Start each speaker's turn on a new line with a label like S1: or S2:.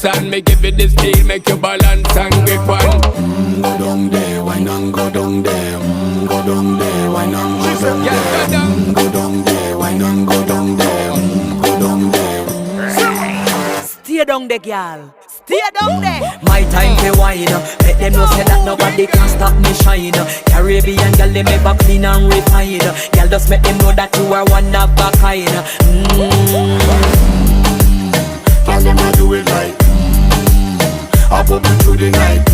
S1: dance and me give it the steel, make you balance and grip on.
S2: Go down there, why not go down there? Go down there, why not go down there? Go down there, why not go down there? Go down there.
S3: Stay down there, girl. Stay down there.
S4: My time to wine. Let them know say that nobody can stop me shine. Caribbean girl, they make back clean and refine. Girl, just make them know that you are one of a kind.
S2: Tell them I do it right. I pop it through the night.